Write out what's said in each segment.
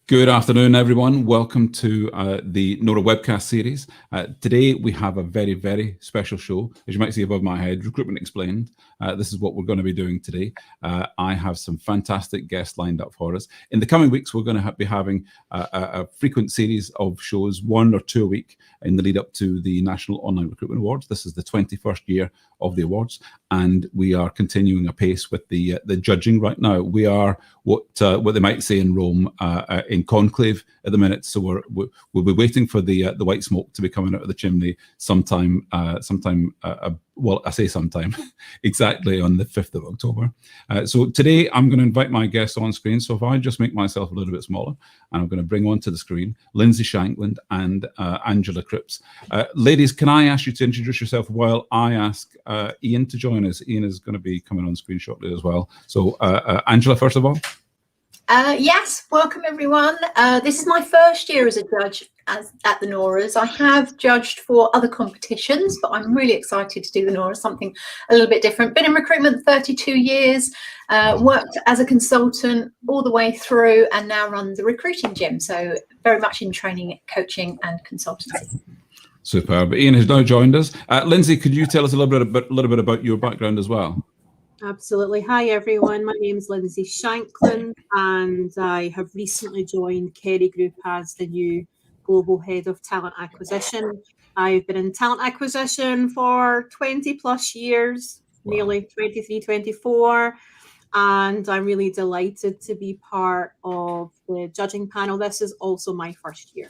Good afternoon, everyone. Welcome to the NORA Webcast series. Today, we have a very, very special show. As you might see above my head, Recruitment Explained. This is what we're going to be doing today. I have some fantastic guests lined up for us. In the coming weeks, we're going to be having a frequent series of shows, 1 or 2 a week, in the lead up to the National Online Recruitment Awards. This is the 21st year of the awards, and we are continuing apace with the judging right now. We are what they might say in Rome, in conclave at the minute, so we'll be waiting for the white smoke to be coming out of the chimney sometime. Well, I say sometime, exactly on the 5th of October. So today I'm going to invite my guests on screen. So if I just make myself a little bit smaller, and I'm going to bring onto the screen Lyndsey Shankland and Angela Cripps. Ladies, can I ask you to introduce yourself while I ask Ian to join us? Ian is going to be coming on screen shortly as well. So Angela, first of all. Yes, welcome everyone. This is my first year as a judge at the NORAs. I have judged for other competitions, but I'm really excited to do the NORA, something a little bit different. Been in recruitment 32 years, worked as a consultant all the way through, and now run the recruiting gym. So very much in training, coaching and consultancy. Superb. Ian has now joined us. Lyndsey, could you tell us a little bit about your background as well? Absolutely. Hi, everyone. My name is Lyndsey Shankland, and I have recently joined Kerry Group as the new Global Head of Talent Acquisition. I've been in talent acquisition for 20 plus years, nearly 23, 24, and I'm really delighted to be part of the judging panel. This is also my first year.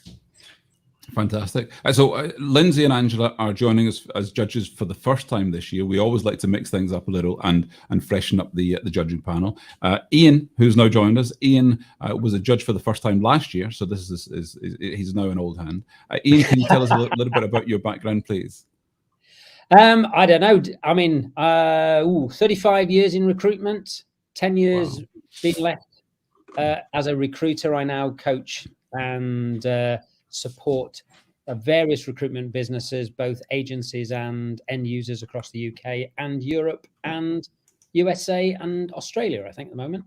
Fantastic. So Lyndsey and Angela are joining us as judges for the first time this year. We always like to mix things up a little and freshen up the judging panel. Ian, who's now joined us, Ian was a judge for the first time last year, so this is he's now an old hand. Ian, can you tell us a little bit about your background, please? I don't know. I mean, 35 years in recruitment, 10 years being left as a recruiter. I now coach and support various recruitment businesses, both agencies and end users across the UK and Europe and USA and Australia, I think, at the moment.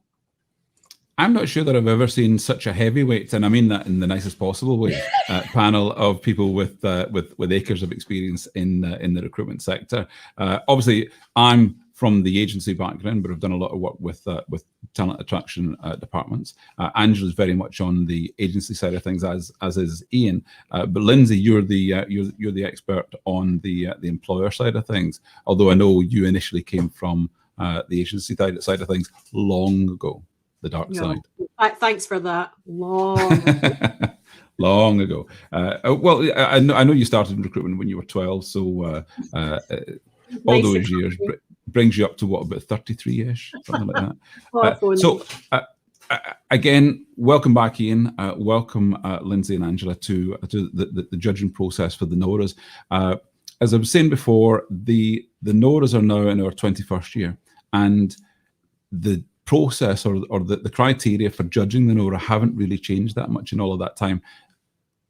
I'm not sure that I've ever seen such a heavyweight, and I mean that in the nicest possible way, panel of people with acres of experience in the recruitment sector. Obviously, I'm from the agency background, but I've done a lot of work with talent attraction departments. Angela's very much on the agency side of things, as is Ian. But Lyndsey, you're the expert on the employer side of things. Although I know you initially came from the agency side of things long ago, the dark side. Thanks for that. Long ago. Well, I know you started in recruitment when you were 12, so all those years brings you up to what, about 33-ish, something like that. Again, welcome back, Ian. Welcome, Lyndsey and Angela, to the judging process for the NORAs. As I was saying before, the NORAs are now in our 21st year, and the process or the criteria for judging the NORA haven't really changed that much in all of that time,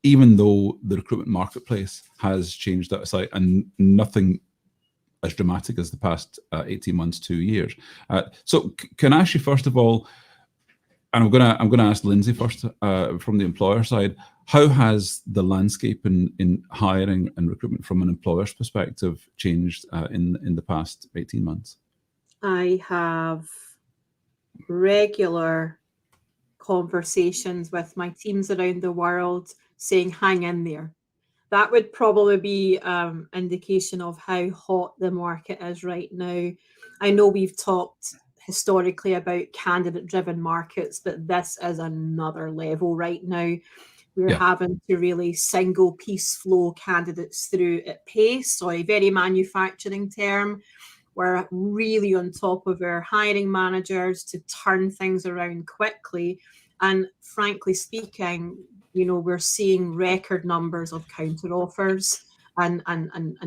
even though the recruitment marketplace has changed outside, and nothing as dramatic as the past 18 months, 2 years. So can I ask you first of all, and I'm gonna ask Lyndsey first from the employer side, how has the landscape in hiring and recruitment from an employer's perspective changed in the past 18 months? I have regular conversations with my teams around the world saying, hang in there. That would probably be indication of how hot the market is right now. I know we've talked historically about candidate-driven markets, but this is another level right now. We're having to really single piece flow candidates through at pace, so a very manufacturing term. We're really on top of our hiring managers to turn things around quickly. And frankly speaking, you know, we're seeing record numbers of counter offers and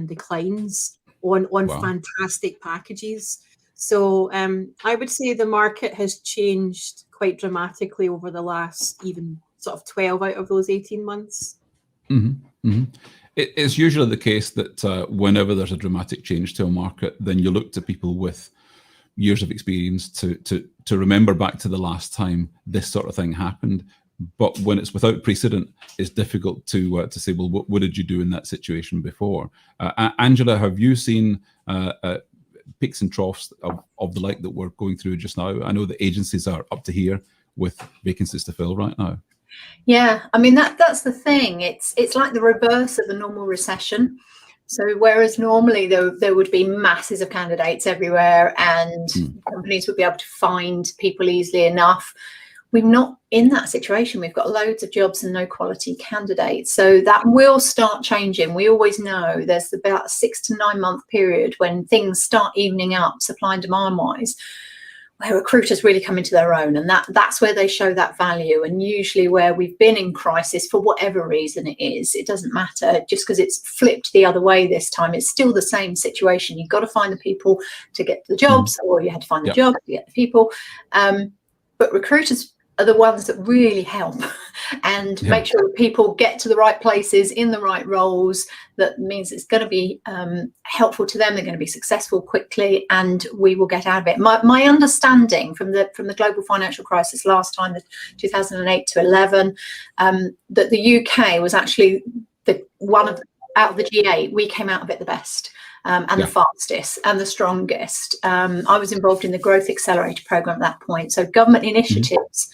declines on fantastic packages. So I would say the market has changed quite dramatically over the last even sort of 12 out of those 18 months. Mm-hmm. Mm-hmm. It's usually the case that whenever there's a dramatic change to a market, then you look to people with years of experience to remember back to the last time this sort of thing happened. but when it's without precedent, it's difficult to say, well, what did you do in that situation before? Angela, have you seen peaks and troughs of the like that we're going through just now? I know the agencies are up to here with vacancies to fill right now. Yeah, I mean, that's the thing. It's like the reverse of a normal recession. So whereas normally there would be masses of candidates everywhere and companies would be able to find people easily enough, we're not in that situation. We've got loads of jobs and no quality candidates. So that will start changing. We always know there's about a 6 to 9 month period when things start evening up, supply and demand wise, where recruiters really come into their own, and that's where they show that value. And usually where we've been in crisis for whatever reason it doesn't matter, just because it's flipped the other way this time, it's still the same situation. You've got to find the people to get the jobs, or you had to find the job to get the people. But recruiters are the ones that really help and make sure that people get to the right places in the right roles. That means it's going to be helpful to them. They're going to be successful quickly, and we will get out of it. My understanding from the global financial crisis last time, the 2008 to 11, that the UK was actually out of the G8, we came out of it the best. And the fastest and the strongest. I was involved in the Growth Accelerator program at that point. So government initiatives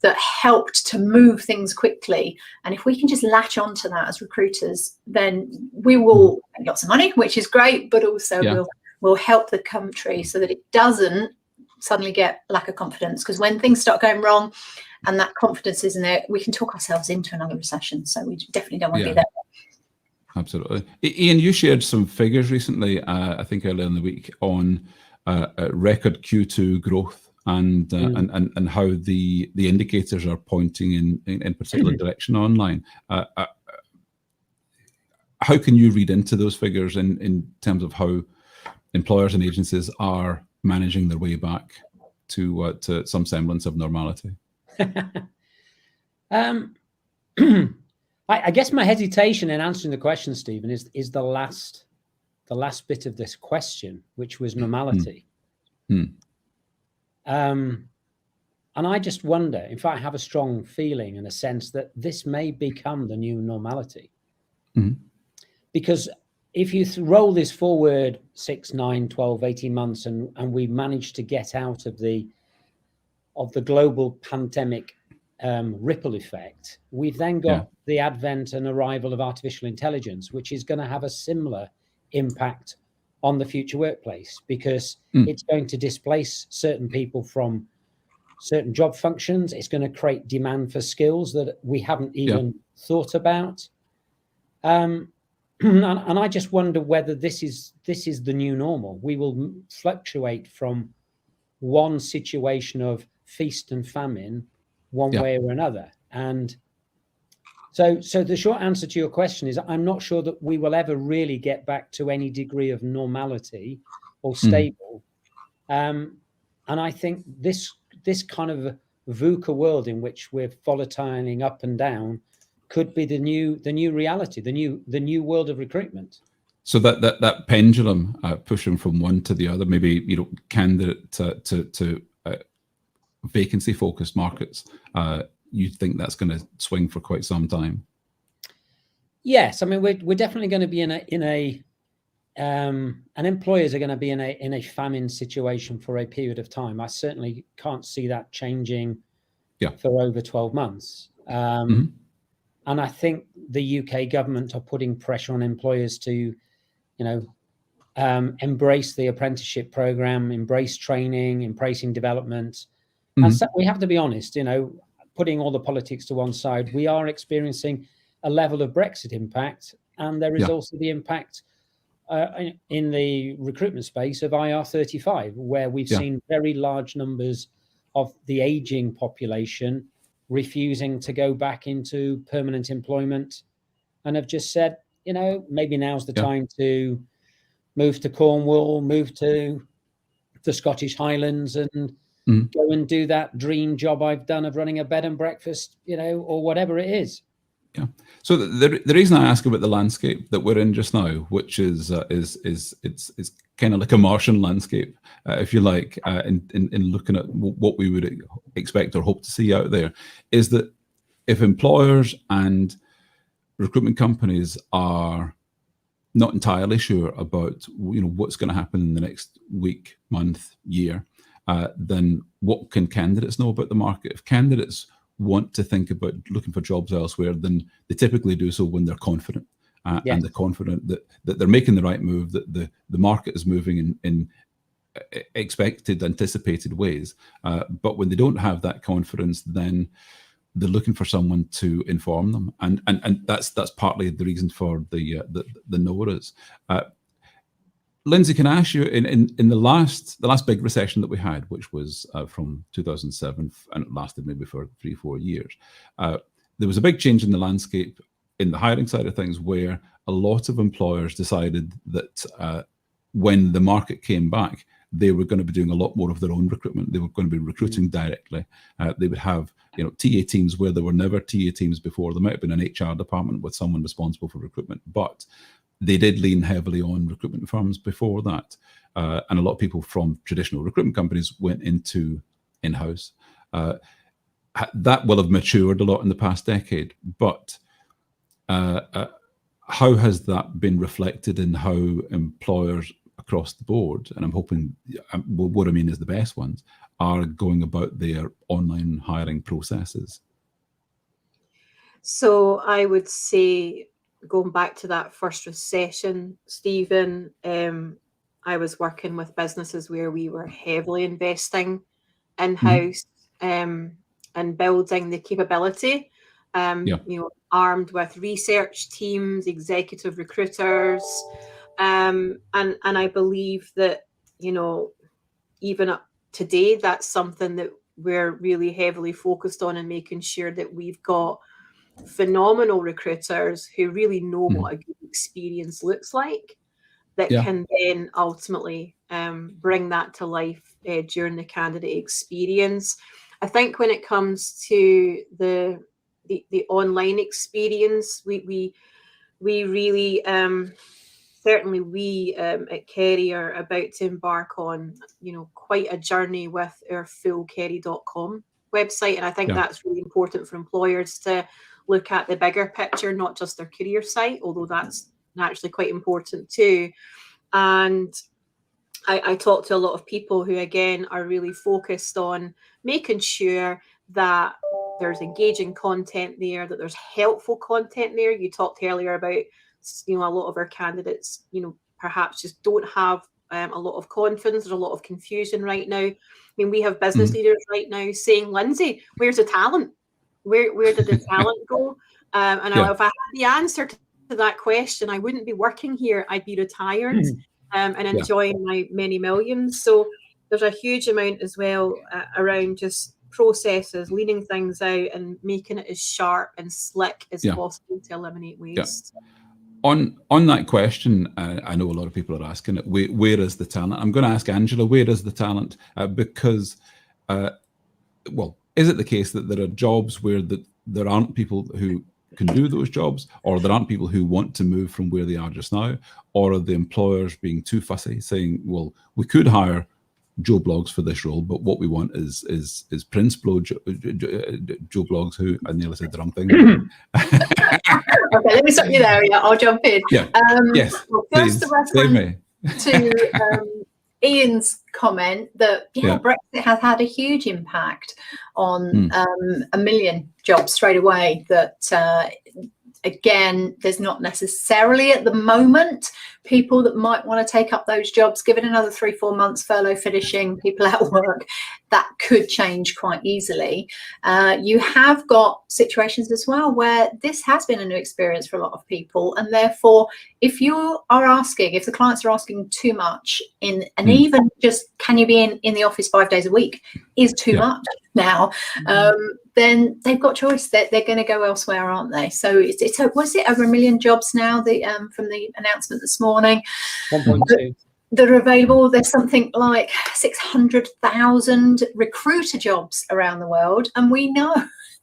that helped to move things quickly. And if we can just latch onto that as recruiters, then we will make lots of money, which is great, but also we'll help the country so that it doesn't suddenly get lack of confidence. Because when things start going wrong and that confidence isn't there, we can talk ourselves into another recession. So we definitely don't want to be there. Absolutely. Ian, you shared some figures recently, I think earlier in the week, on record Q2 growth and how the indicators are pointing in particular direction online. How can you read into those figures in terms of how employers and agencies are managing their way back to some semblance of normality? I guess my hesitation in answering the question, Stephen, is the last bit of this question, which was normality. And I just wonder, in fact, I have a strong feeling and a sense that this may become the new normality. Because if you roll this forward 6, 9, 12, 18 months and we manage to get out of the global pandemic ripple effect, we've then got the advent and arrival of artificial intelligence, which is going to have a similar impact on the future workplace, because it's going to displace certain people from certain job functions. It's going to create demand for skills that we haven't even thought about. And I just wonder whether this is the new normal. We will fluctuate from one situation of feast and famine one way or another. And so the short answer to your question is I'm not sure that we will ever really get back to any degree of normality or stable. And I think this kind of VUCA world in which we're volatiling up and down could be the new reality, the new world of recruitment. So that pendulum pushing from one to the other, maybe candidate to vacancy focused markets, you think that's going to swing for quite some time? Yes, I mean we're definitely going to be and employers are going to be in a famine situation for a period of time. I certainly can't see that changing for over 12 months. And I think the UK government are putting pressure on employers to, embrace the apprenticeship program, embrace training, embracing development. And so we have to be honest, putting all the politics to one side, we are experiencing a level of Brexit impact, and there is also the impact in the recruitment space of IR35, where we've seen very large numbers of the aging population refusing to go back into permanent employment and have just said, maybe now's the time to move to Cornwall, move to the Scottish Highlands and go and do that dream job I've done of running a bed and breakfast, or whatever it is. Yeah. So the reason I ask about the landscape that we're in just now, which is it's kind of like a Martian landscape, if you like, in looking at what we would expect or hope to see out there, is that if employers and recruitment companies are not entirely sure about what's going to happen in the next week, month, year, then what can candidates know about the market? If candidates want to think about looking for jobs elsewhere, then they typically do so when they're confident. And they're confident that they're making the right move, that the market is moving in expected, anticipated ways. But when they don't have that confidence, then they're looking for someone to inform them, and that's partly the reason for the NORAs. Lyndsey, can I ask you, in the last big recession that we had, which was from 2007, and it lasted maybe for 3-4 years, there was a big change in the landscape in the hiring side of things, where a lot of employers decided that when the market came back, they were going to be doing a lot more of their own recruitment. They were going to be recruiting directly. They would have TA teams where there were never TA teams before. There might have been an HR department with someone responsible for recruitment, but they did lean heavily on recruitment firms before that. And a lot of people from traditional recruitment companies went into in-house. That will have matured a lot in the past decade, but how has that been reflected in how employers across the board, and I'm hoping what I mean is the best ones, are going about their online hiring processes? So I would say, going back to that first recession, Stephen, I was working with businesses where we were heavily investing in-house and building the capability, armed with research teams, executive recruiters, and I believe that, even up today, that's something that we're really heavily focused on, and making sure that we've got phenomenal recruiters who really know what a good experience looks like, that can then ultimately bring that to life during the candidate experience. I think when it comes to the online experience, we really certainly we at Kerry are about to embark on quite a journey with our full kerry.com website, and I think that's really important for employers to look at the bigger picture, not just their career site, although that's naturally quite important too. And I talk to a lot of people who, again, are really focused on making sure that there's engaging content there, that there's helpful content there. You talked earlier about, a lot of our candidates, perhaps just don't have a lot of confidence. There's a lot of confusion right now. I mean, we have business leaders right now saying, Lyndsey, where's the talent? Where did the talent go? And if I had the answer to that question, I wouldn't be working here. I'd be retired and enjoying my many millions. So there's a huge amount as well around just processes, leaning things out and making it as sharp and slick as possible to eliminate waste. On that question, I know a lot of people are asking it, where is the talent? I'm going to ask Angela, where is the talent? Because, is it the case that there are jobs where there aren't people who can do those jobs, or there aren't people who want to move from where they are just now, or are the employers being too fussy, saying, well, we could hire Joe Bloggs for this role, but what we want is Principal Joe Bloggs, who, I nearly said the wrong thing. Okay, let me stop you there. Yeah, I'll jump in. Yeah. Yes. Well, first of all, to Ian's comment that Brexit has had a huge impact on a million jobs straight away. That again, there's not necessarily at the moment people that might want to take up those jobs. Given another 3-4 months furlough finishing, people at work, that could change quite easily. You have got situations as well where this has been a new experience for a lot of people, and therefore if the clients are asking too much even just can you be in the office 5 days a week is too much now, then they've got choice. They're going to go elsewhere, aren't they? So was it over 1 million jobs now from the announcement this morning? 1.2. That are available. There's something like 600,000 recruiter jobs around the world, and we know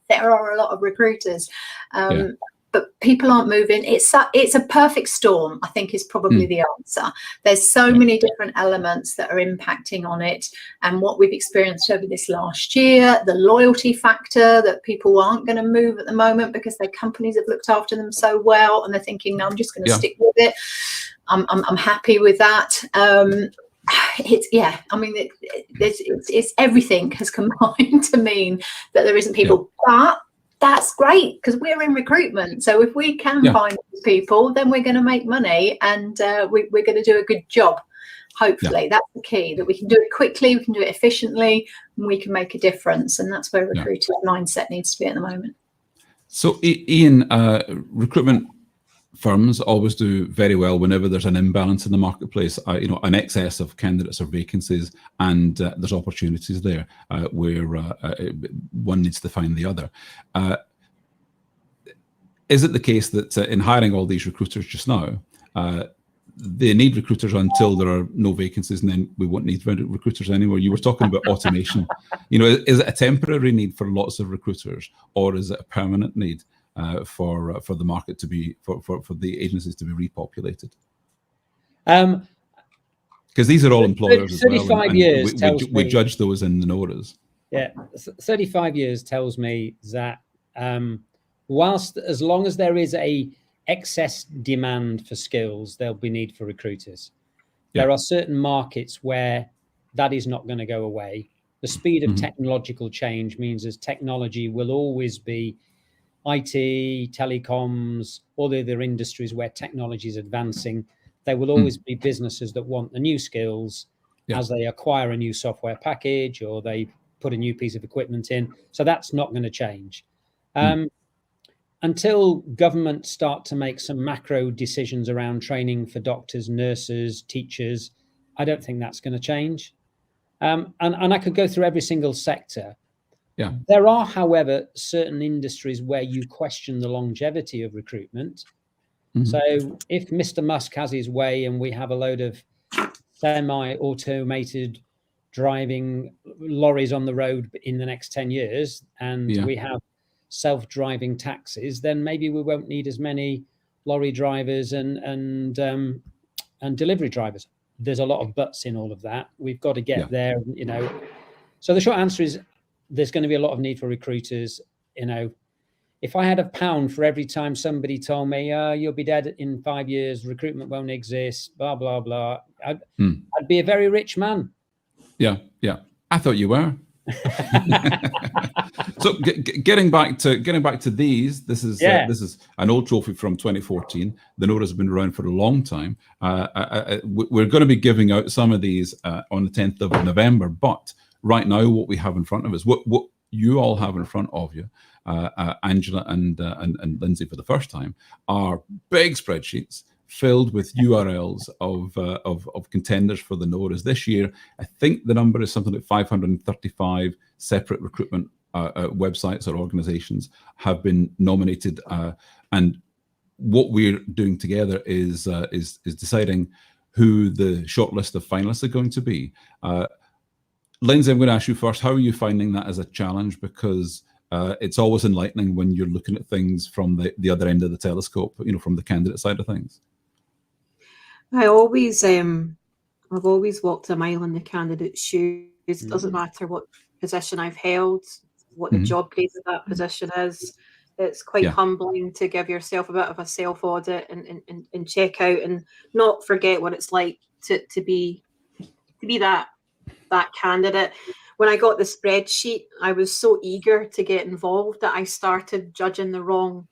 there are a lot of recruiters. But but people aren't moving. It's a perfect storm, I think, is probably the answer. There's so many different elements that are impacting on it, and what we've experienced over this last year, the loyalty factor, that people aren't going to move at the moment because their companies have looked after them so well, and they're thinking, no, I'm just going to stick with it. I'm happy with that. It's everything has combined to mean that there isn't people, but that's great because we're in recruitment. So if we can find people, then we're going to make money, and we're going to do a good job. Hopefully, that's the key, that we can do it quickly, we can do it efficiently, and we can make a difference. And that's where recruiters' mindset needs to be at the moment. So, Ian, recruitment firms always do very well whenever there's an imbalance in the marketplace, an excess of candidates or vacancies, and there's opportunities there where one needs to find the other. Is it the case that in hiring all these recruiters just now, they need recruiters until there are no vacancies, and then we won't need recruiters anymore? You were talking about automation. Is it a temporary need for lots of recruiters, or is it a permanent need for the market to be for the agencies to be repopulated? Because these are all employers as well. 35 years we judge those in the NORAs. Yeah, 35 years tells me that whilst as long as there is a excess demand for skills, there'll be need for recruiters. There are certain markets where that is not going to go away. The speed of technological change means as technology will always be IT, telecoms, all the other industries where technology is advancing. There will always be businesses that want the new skills as they acquire a new software package or they put a new piece of equipment in. So that's not going to change. Until government start to make some macro decisions around training for doctors, nurses, teachers, I don't think that's going to change. And I could go through every single sector. Yeah. There are, however, certain industries where you question the longevity of recruitment. So if Mr. Musk has his way and we have a load of semi-automated driving lorries on the road in the next 10 years, and we have self-driving taxis, then maybe we won't need as many lorry drivers and delivery drivers. There's a lot of buts in all of that. We've got to get there, So the short answer is there's going to be a lot of need for recruiters. If I had £1 for every time somebody told me, you'll be dead in 5 years, recruitment won't exist, blah, blah, blah, I'd be a very rich man. Yeah. I thought you were. So getting back to these, this is an old trophy from 2014. The NORA's been around for a long time. We're going to be giving out some of these on the 10th of November, but right now what we have in front of us, what you all have in front of you, Angela and Lyndsey for the first time, are big spreadsheets filled with URLs of contenders for the NORAs. This year, I think the number is something like 535 separate recruitment websites or organizations have been nominated. And what we're doing together is deciding who the shortlist of finalists are going to be. Lyndsey, I'm going to ask you first. How are you finding that as a challenge? Because it's always enlightening when you're looking at things from the other end of the telescope, from the candidate side of things. I've always walked a mile in the candidate's shoes. It doesn't matter what position I've held, what the job grade of that position is. It's quite humbling to give yourself a bit of a self-audit and check out and not forget what it's like to be that candidate. When I got the spreadsheet, I was so eager to get involved that I started judging the wrong.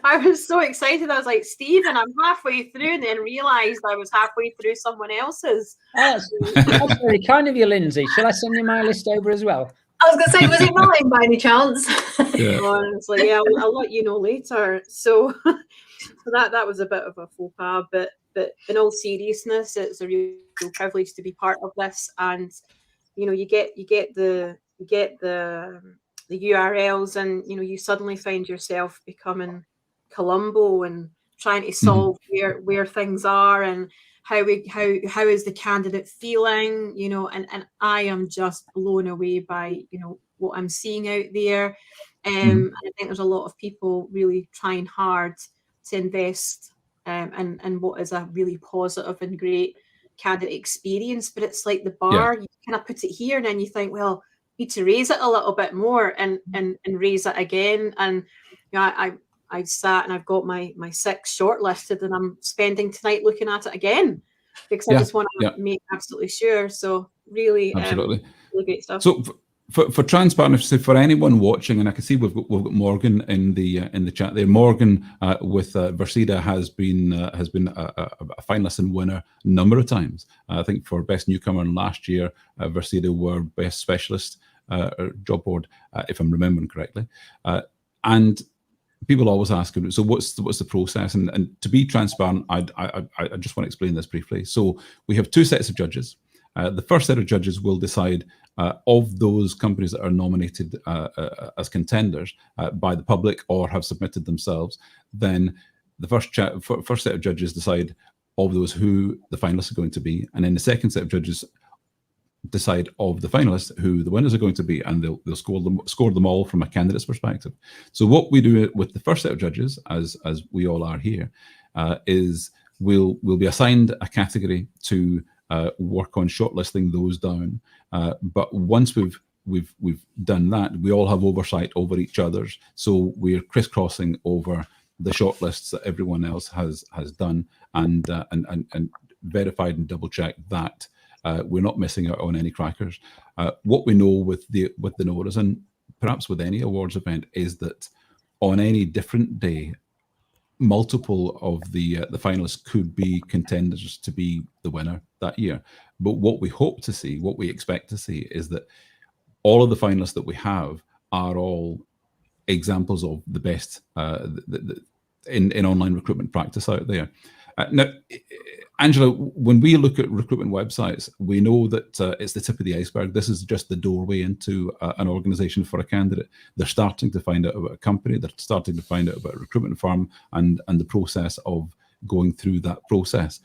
I was so excited. I was like, Stephen, I'm halfway through, and then realised I was halfway through someone else's. That's very kind of you, Lyndsey. Shall I send you my list over as well? I was going to say, was it mine by any chance? It's like, I'll let you know later. So that was a bit of a faux pas, but in all seriousness, it's a real privilege to be part of this. And you get the URLs, and you suddenly find yourself becoming Columbo and trying to solve where things are. And how is the candidate feeling, you know, and I am just blown away by, you know, what I'm seeing out there. And I think there's a lot of people really trying hard to invest in what is a really positive and great candidate experience. But it's like the bar, you kind of put it here and then you think, well, need to raise it a little bit more and raise it again. And you know, I sat and I've got my 6 shortlisted, and I'm spending tonight looking at it again because I just want to make absolutely sure. So really, absolutely, really great stuff. So for transparency, for anyone watching, and I can see we've got Morgan in the chat there. Morgan with Versida has been a finalist and winner a number of times. I think for best newcomer last year, Versida were best specialist job board, if I'm remembering correctly. And people always ask, so what's the process? And to be transparent, I just want to explain this briefly. So we have 2 sets of judges. The first set of judges will decide of those companies that are nominated as contenders by the public or have submitted themselves. Then the first set of judges decide of those who the finalists are going to be, and then the second set of judges decide of the finalists who the winners are going to be, and they'll score them all from a candidate's perspective. So what we do with the first set of judges, as we all are here, is we'll be assigned a category to work on shortlisting those down. But once we've done that, we all have oversight over each other's. So we're crisscrossing over the shortlists that everyone else has done, and verified and double checked that we're not missing out on any crackers. What we know with the NORAs, and perhaps with any awards event, is that on any different day, multiple of the finalists could be contenders to be the winner that year. But what we hope to see, what we expect to see, is that all of the finalists that we have are all examples of the best in online recruitment practice out there. Now, Angela, when we look at recruitment websites, we know that it's the tip of the iceberg. This is just the doorway into an organization for a candidate. They're starting to find out about a company. They're starting to find out about a recruitment firm and the process of going through that process.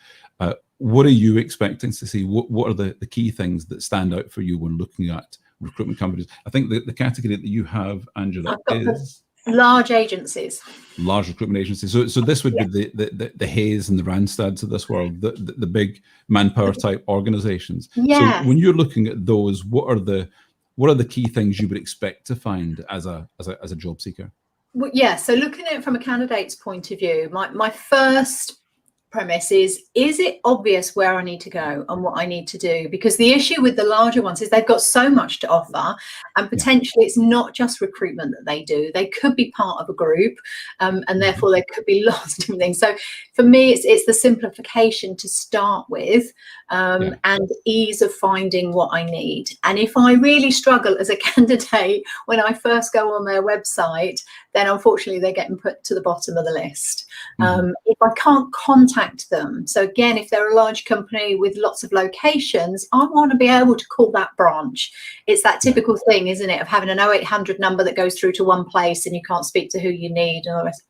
What are you expecting to see? What are the key things that stand out for you when looking at recruitment companies? I think the category that you have, Angela, is large agencies. Large recruitment agencies. So this would be the Hayes and the Randstads of this world, the big manpower type organizations. Yeah. So when you're looking at those, what are the key things you would expect to find as a job seeker? Well, yeah. So looking at it from a candidate's point of view, my first premise is it obvious where I need to go and what I need to do? Because the issue with the larger ones is they've got so much to offer, and potentially it's not just recruitment that they do. They could be part of a group, and therefore there could be lots of different things. So for me, it's the simplification to start with, and ease of finding what I need. And if I really struggle as a candidate when I first go on their website, then unfortunately they're getting put to the bottom of the list. If I can't contact them, so again, if they're a large company with lots of locations, I want to be able to call that branch. It's that typical thing, isn't it, of having an 0800 number that goes through to one place and you can't speak to who you need and all the rest.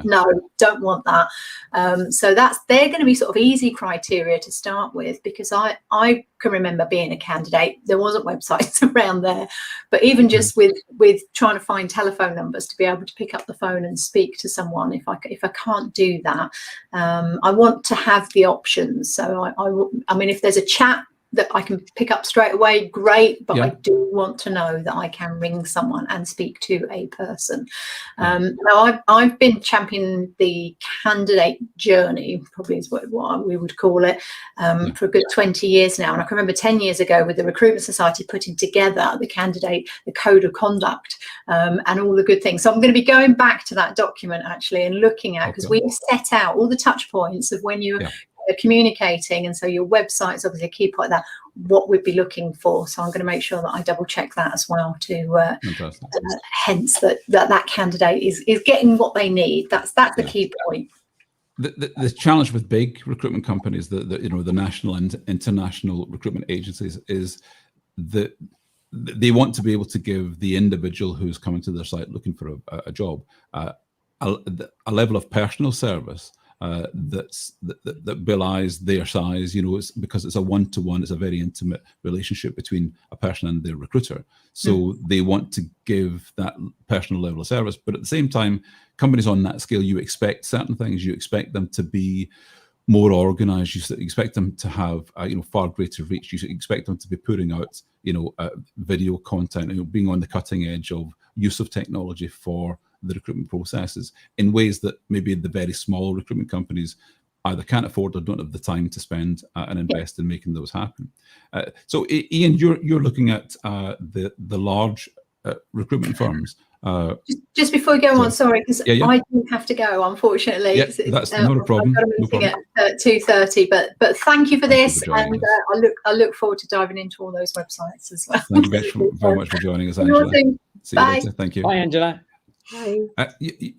No, don't want that. So they're going to be sort of easy criteria to start with, because I can remember being a candidate, there wasn't websites around there, but even just with trying to find telephone numbers to be able to pick up the phone and speak to someone, if I can't do that, I want to have the options. So I mean, if there's a chat that I can pick up straight away, great, but I do want to know that I can ring someone and speak to a person. Now I've been championing the candidate journey, probably is what we would call it, for a good 20 years now. And I can remember 10 years ago with the Recruitment Society putting together the code of conduct, and all the good things. So I'm going to be going back to that document actually and looking at, because we set out all the touch points of when you're communicating, and so your website's obviously a key part of that, what we'd be looking for. So I'm going to make sure that I double check that as well to hence that candidate is getting what they need. That's the key point. The challenge with big recruitment companies, the national and international recruitment agencies, is that they want to be able to give the individual who's coming to their site looking for a job a level of personal service that belies their size. It's because it's a one-to-one, it's a very intimate relationship between a person and their recruiter. So they want to give that personal level of service, but at the same time, companies on that scale, you expect certain things. You expect them to be more organized. You expect them to have far greater reach. You expect them to be putting out video content, being on the cutting edge of use of technology for the recruitment processes in ways that maybe the very small recruitment companies either can't afford or don't have the time to spend and invest in making those happen. So Ian, you're looking at the large recruitment firms. Just before we go on, sorry, because I do have to go, unfortunately. Yeah, that's not a problem. I've got a meeting at 2:30, but thank you for this, and I look forward to diving into all those websites as well. Thank you very much for joining us, Angela. See you later. Thank you. Bye, Angela. Hi.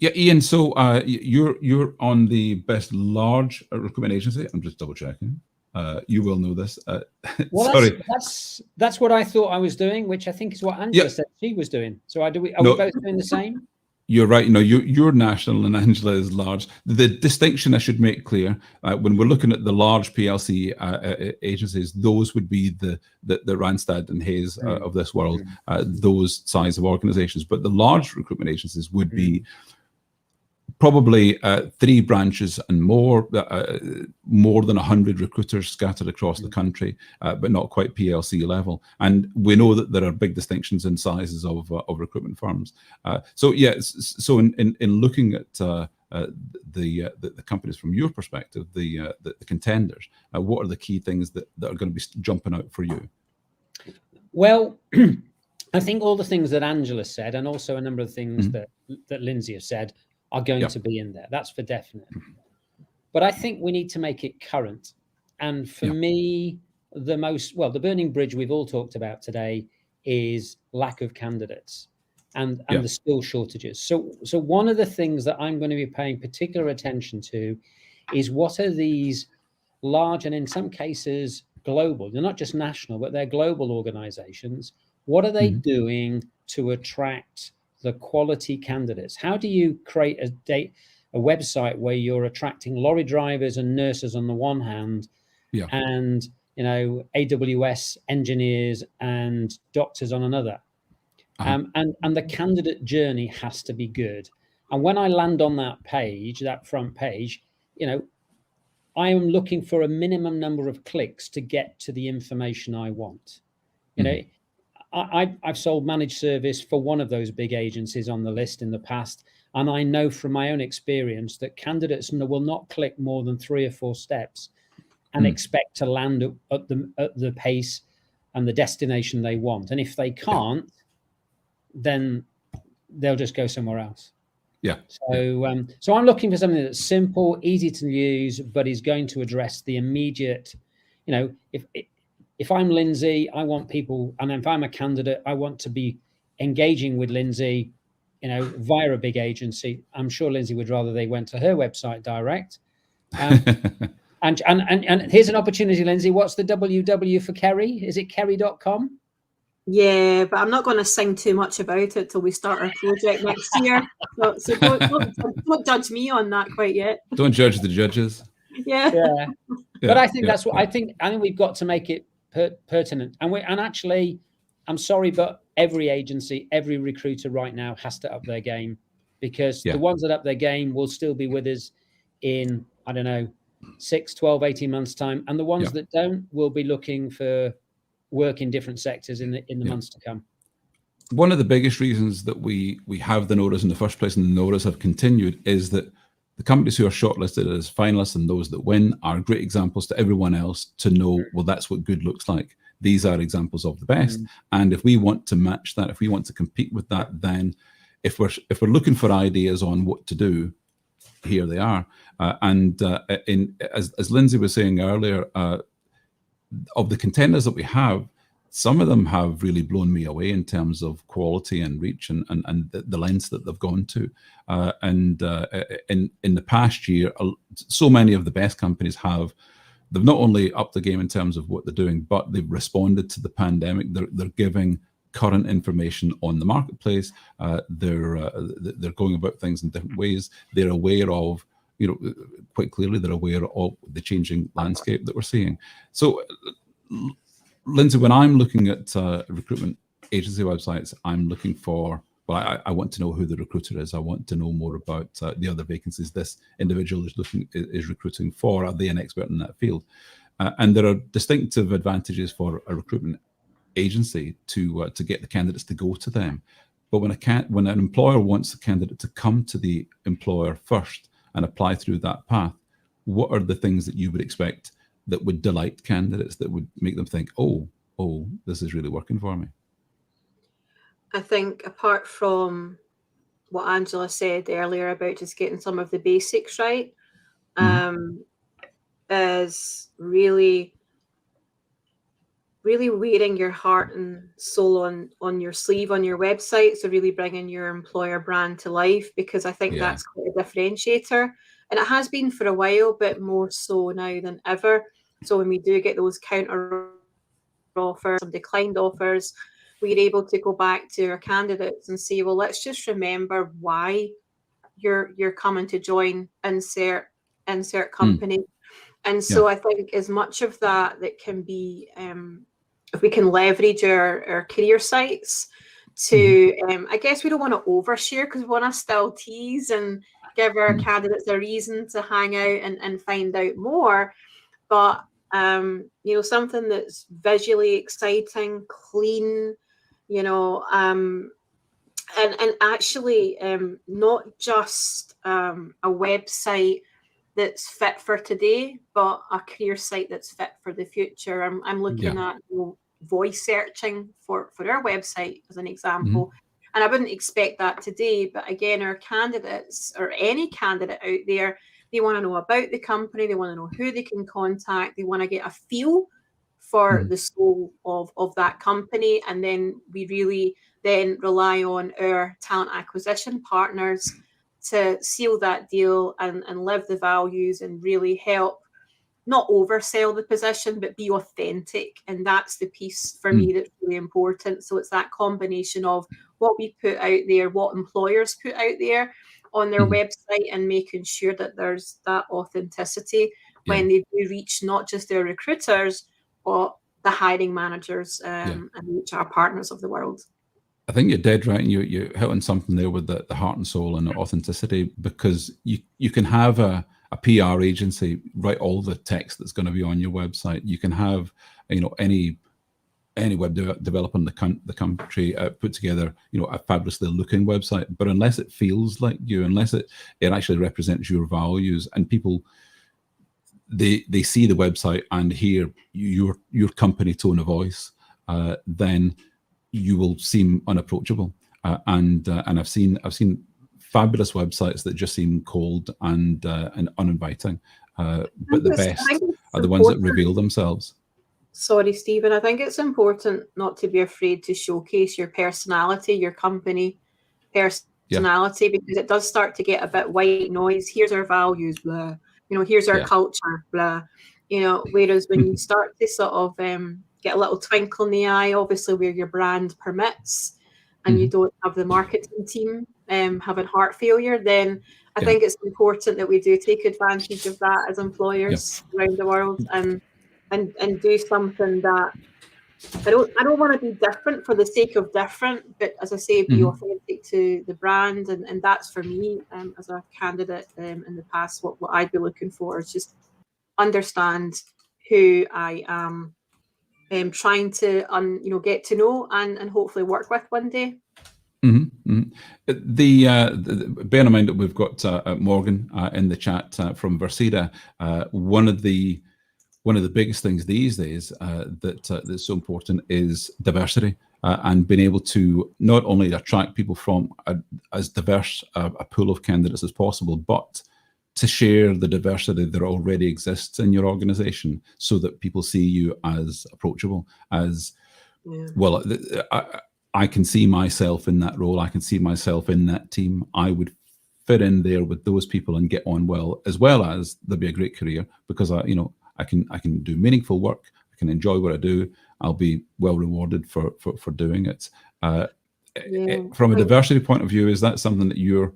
Ian, so you're on the best large recruitment agency. I'm just double checking. You will know this. Well, sorry. That's what I thought I was doing, which I think is what Angela said she was doing. So are we both doing the same? You're right. You're national and Angela is large. The distinction I should make clear, when we're looking at the large PLC agencies, those would be the Randstad and Hayes of this world, those size of organizations. But the large recruitment agencies would be probably 3 branches and more than 100 recruiters scattered across the country, but not quite PLC level. And we know that there are big distinctions in sizes of recruitment firms. So in looking at the companies from your perspective, the contenders, what are the key things that are going to be jumping out for you? Well, I think all the things that Angela said, and also a number of things that Lyndsey has said, are going to be in there. That's for definite. But I think we need to make it current. And for me, the burning bridge we've all talked about today is lack of candidates and the skill shortages. So one of the things that I'm going to be paying particular attention to is what are these large and in some cases global, they're not just national, but they're global organizations. What are they doing to attract the quality candidates? How do you create a website where you're attracting lorry drivers and nurses on the one hand, and AWS engineers and doctors on another? And the candidate journey has to be good. And when I land on that page, that front page, I am looking for a minimum number of clicks to get to the information I want. I've sold managed service for one of those big agencies on the list in the past, and I know from my own experience that candidates will not click more than 3 or 4 steps and expect to land at the pace and the destination they want. And if they can't, then they'll just go somewhere else. So I'm looking for something that's simple, easy to use, but is going to address the immediate. If I'm Lyndsey, I want people, and if I'm a candidate, I want to be engaging with Lyndsey, via a big agency. I'm sure Lyndsey would rather they went to her website direct. And here's an opportunity, Lyndsey. What's the WW for Kerry? Is it kerry.com? Yeah, but I'm not going to sing too much about it till we start our project next year. So don't judge me on that quite yet. Don't judge the judges. Yeah. But I think that's what I think we've got to make it pertinent. And actually, I'm sorry, but every agency, every recruiter right now has to up their game, because the ones that up their game will still be with us in, 6, 12, 18 months time. And the ones that don't will be looking for work in different sectors in the months to come. One of the biggest reasons that we have the NORAs in the first place, and the NORAs have continued, is that the companies who are shortlisted as finalists and those that win are great examples to everyone else to know, well, that's what good looks like. These are examples of the best. And if we want to match that, if we want to compete with that, then if we're looking for ideas on what to do, here they are. As Lyndsey was saying earlier, of the contenders that we have, some of them have really blown me away in terms of quality and reach and the lengths that they've gone to. In the past year, so many of the best companies they've not only upped the game in terms of what they're doing, but they've responded to the pandemic. They're giving current information on the marketplace. They're going about things in different ways. They're aware of quite clearly they're aware of the changing landscape that we're seeing. So, Lyndsey, when I'm looking at recruitment agency websites, I'm looking for, well, I want to know who the recruiter is. I want to know more about the other vacancies this individual is recruiting for. Are they an expert in that field? And there are distinctive advantages for a recruitment agency to get the candidates to go to them. But when an employer wants the candidate to come to the employer first and apply through that path, what are the things that you would expect that would delight candidates, that would make them think, oh, this is really working for me? I think apart from what Angela said earlier about just getting some of the basics right, is really wearing your heart and soul on your sleeve on your website. So really bringing your employer brand to life, because I think that's quite a differentiator. And it has been for a while, but more so now than ever. So when we do get those counter offers, some declined offers, we're able to go back to our candidates and say, well, let's just remember why you're coming to join insert company. And so I think as much of that can be, if we can leverage our career sites to, I guess we don't want to overshare, because we want to still tease and give our candidates a reason to hang out and find out more. But, something that's visually exciting, clean, and actually not just a website that's fit for today, but a career site that's fit for the future. I'm looking at voice searching for our website as an example. And I wouldn't expect that today, but again, our candidates, or any candidate out there, they want to know about the company, they want to know who they can contact, they want to get a feel for the soul of that company. And then we really then rely on our talent acquisition partners to seal that deal and live the values and really help not oversell the position, but be authentic. And that's the piece for me that's really important. So it's that combination of what we put out there, what employers put out there on their website, and making sure that there's that authenticity when they do reach not just their recruiters, but the hiring managers and HR partners of the world. I think you're dead right, and you hit on something there with the heart and soul and the authenticity, because you can have a PR agency write all the text that's going to be on your website. You can have any web developer in the country put together a fabulously looking website, but unless it feels like you, unless it actually represents your values, and people they see the website and hear your company tone of voice, then you will seem unapproachable. And I've seen fabulous websites that just seem cold and uninviting. But the best are the ones that reveal themselves. Sorry, Stephen. I think it's important not to be afraid to showcase your personality, your company personality, because it does start to get a bit white noise. Here's our values, blah. Here's our culture, blah. Whereas when you start to sort of get a little twinkle in the eye, obviously where your brand permits, and you don't have the marketing team having heart failure, then I think it's important that we do take advantage of that as employers around the world and do something that I don't want to be different for the sake of different, but as I say, be authentic to the brand, and that's for me as a candidate in the past. What I'd be looking for is just understand who I am, trying to get to know and hopefully work with one day. Bear in mind that we've got Morgan in the chat from Versida. One of the biggest things these days that's so important is diversity, and being able to not only attract people from as diverse a pool of candidates as possible, but to share the diversity that already exists in your organization, so that people see you as approachable, as well. I can see myself in that role. I can see myself in that team. I would fit in there with those people and get on well as there'll be a great career, because I can do meaningful work. I can enjoy what I do. I'll be well rewarded for doing it. From a diversity point of view, is that something that you're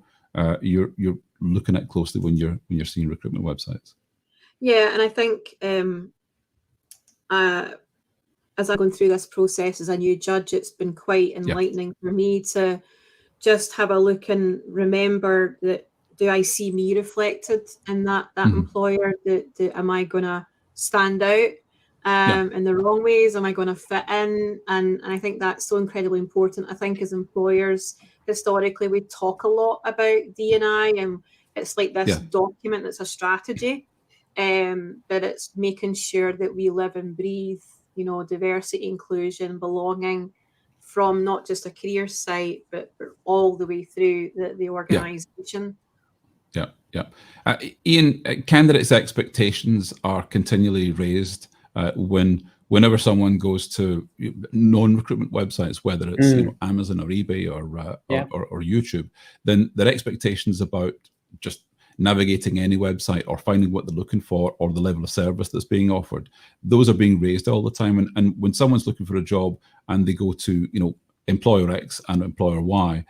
looking at closely when you're seeing recruitment websites? Yeah, and I think as I'm going through this process as a new judge, it's been quite enlightening for me to just have a look and remember that, do I see me reflected in that employer? Am I going to stand out in the wrong ways? Am I going to fit in? And I think that's so incredibly important. I think as employers, historically, we talk a lot about D&I, and it's like this document that's a strategy, but it's making sure that we live and breathe, diversity, inclusion, belonging, from not just a career site, but all the way through the organisation. Yeah. Ian, candidates' expectations are continually raised whenever someone goes to non-recruitment websites, whether it's Amazon or eBay or YouTube. Then their expectations about just navigating any website or finding what they're looking for or the level of service that's being offered, those are being raised all the time. And when someone's looking for a job and they go to employer X and employer Y,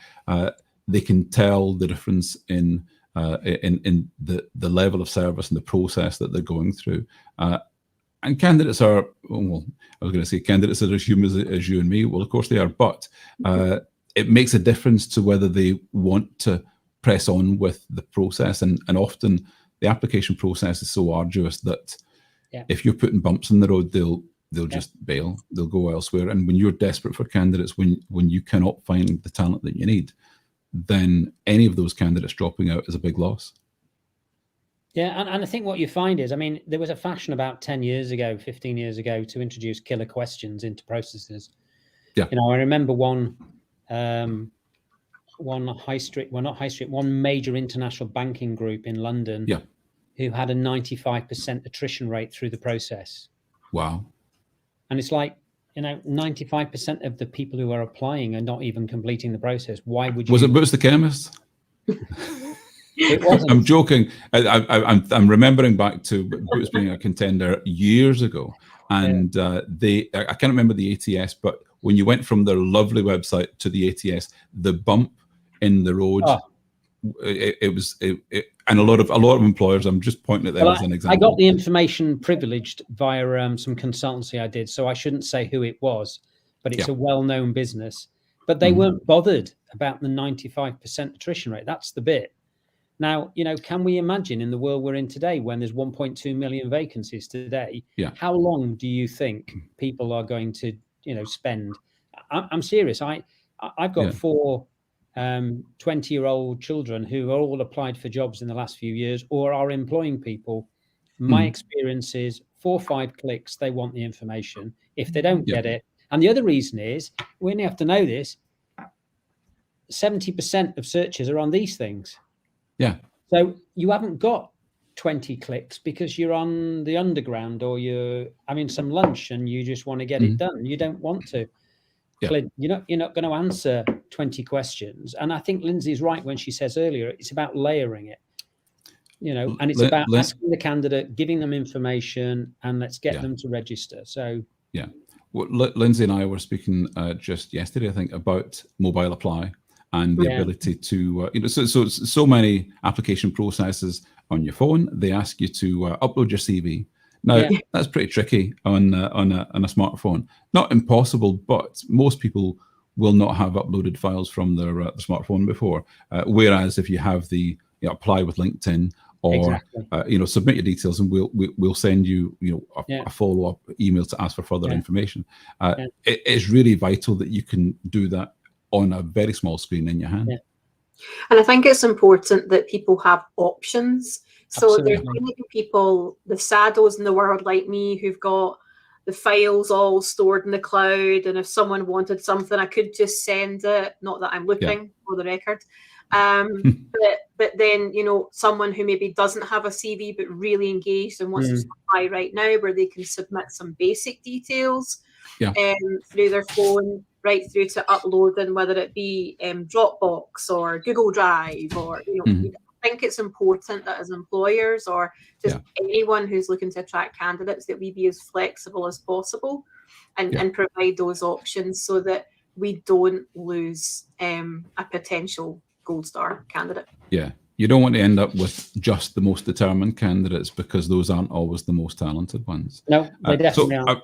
they can tell the difference in the level of service and the process that they're going through. And candidates are, well, I was going to say candidates are as human as you and me. Well, of course they are, but it makes a difference to whether they want to press on with the process. And often the application process is so arduous that if you're putting bumps in the road, they'll just bail. They'll go elsewhere. And when you're desperate for candidates, when you cannot find the talent that you need, then any of those candidates dropping out is a big loss. Yeah, and I think what you find is, there was a fashion about 10 years ago, 15 years ago, to introduce killer questions into processes. Yeah. I remember one major international banking group in London who had a 95% attrition rate through the process. Wow. And it's like, 95% of the people who are applying are not even completing the process. Why would you? Was it Boots the Chemist? It wasn't. I'm joking. I'm remembering back to Boots being a contender years ago. And I can't remember the ATS, but when you went from their lovely website to the ATS, the bump in the road, and a lot of employers, I'm just pointing at them as an example. I got the information privileged via some consultancy I did, so I shouldn't say who it was, but it's a well-known business. But they weren't bothered about the 95% attrition rate. That's the bit. Now, can we imagine in the world we're in today, when there's 1.2 million vacancies today, how long do you think people are going to, spend? I'm serious. I've got 4 20-year-old children who are all applied for jobs in the last few years or are employing people. My experience is 4 or 5 clicks, they want the information. If they don't get it, and the other reason is, we only have to know this, 70% of searches are on these things. Yeah. So you haven't got 20 clicks because you're on the underground or you're having some lunch and you just want to get it done. You don't want to. You're not going to answer 20 questions. And I think Lyndsey's right when she says earlier, it's about layering it, and it's about asking the candidate, giving them information, and let's get them to register. So, well, Lyndsey and I were speaking just yesterday, I think, about mobile apply and the ability to, so many application processes on your phone. They ask you to upload your CV. Now, that's pretty tricky on a smartphone. Not impossible, but most people will not have uploaded files from their smartphone before. Whereas if you have the apply with LinkedIn or submit your details, and we'll send you a follow-up email to ask for further information. It is really vital that you can do that on a very small screen in your hand. Yeah. And I think it's important that people have options. So there's going to be people, the saddos in the world like me, who've got the files all stored in the cloud. And if someone wanted something, I could just send it. Not that I'm looking for the record. But then, someone who maybe doesn't have a CV, but really engaged and wants to apply right now, where they can submit some basic details through their phone, right through to uploading, whether it be Dropbox or Google Drive, or I think it's important that as employers or just anyone who's looking to attract candidates, that we be as flexible as possible and provide those options so that we don't lose a potential gold star candidate. Yeah, You don't want to end up with just the most determined candidates, because those aren't always the most talented ones. No, they definitely are.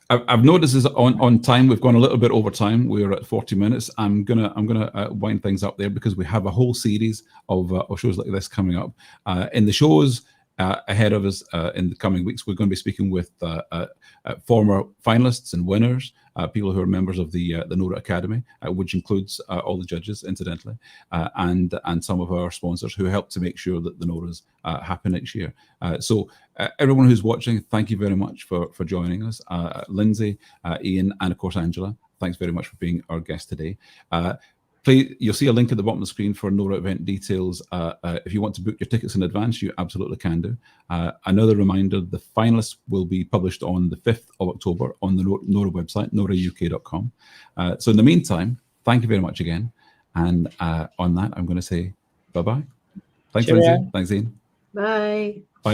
I've noticed is on time. We've gone a little bit over time. We're at 40 minutes. I'm gonna wind things up there, because we have a whole series of shows like this coming up. In the shows ahead of us in the coming weeks, we're going to be speaking with former finalists and winners, people who are members of the NORA Academy, which includes all the judges, incidentally, and some of our sponsors who help to make sure that the NORAs happen next year. So everyone who's watching, thank you very much for joining us. Lyndsey, Ian, and of course Angela, thanks very much for being our guest today. Please, you'll see a link at the bottom of the screen for NORA event details. If you want to book your tickets in advance, you absolutely can do. Another reminder, the finalists will be published on the 5th of October on the NORA website, norauk.com. So in the meantime, thank you very much again. And on that, I'm going to say bye-bye. Thanks, Cheerio. Lyndsey. Thanks, Ian. Bye.